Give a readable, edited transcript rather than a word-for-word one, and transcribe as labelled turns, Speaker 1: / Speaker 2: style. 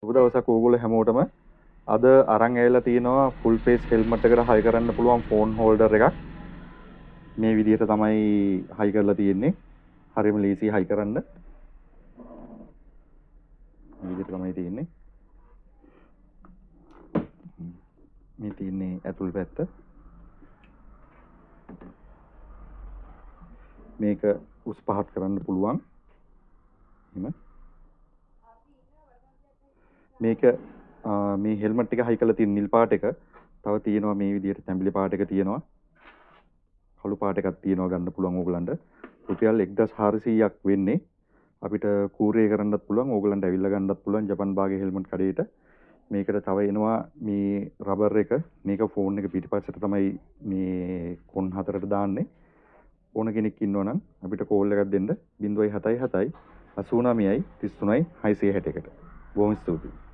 Speaker 1: සුබ දවසක් ඕගොල්ලෝ හැමෝටම. අද අරන් ඇවිල්ලා තියෙනවා ෆුල් ෆේස් හෙල්මට් එකට හයි කරන්න පුළුවන් ෆෝන් හෝල්ඩර් එකක්. මේ විදිහට තමයි හයි කරලා තියෙන්නේ. හරිම ලීසි හයි කරන්න. මේ විදිහට තමයි තියෙන්නේ. මේ තියෙන්නේ ඇතුල් පැත්ත. මේක උස් පහත් කරන්න පුළුවන්. එහෙම. මේක මේ හෙල්මට් එක හයි කරලා තියෙන නිල් පාට එක. තව තියෙනවා මේ විදිහට තැඹිලි පාට එක තියෙනවා. කළු පාට එකක් තියෙනවා ගන්න පුළුවන් ඕගලන්ට. රුපියල් 1400ක් වෙන්නේ. අපිට කූරේ කරන්නත් පුළුවන්. ඕගලන්ට ඇවිල්ලා ගන්නත් පුළුවන් ජපන් බාගේ හෙල්මට් කඩේට. මේකට තව එනවා මේ රබර් එක. මේක ෆෝන් එක පිටිපස්සට තමයි මේ කොන් හතරට දාන්නේ. ඕන කෙනෙක් ඉන්නවනම් අපිට කෝල් එකක් දෙන්න 077 89යි 33යි 661ට. බොහොම ස්තුතියි.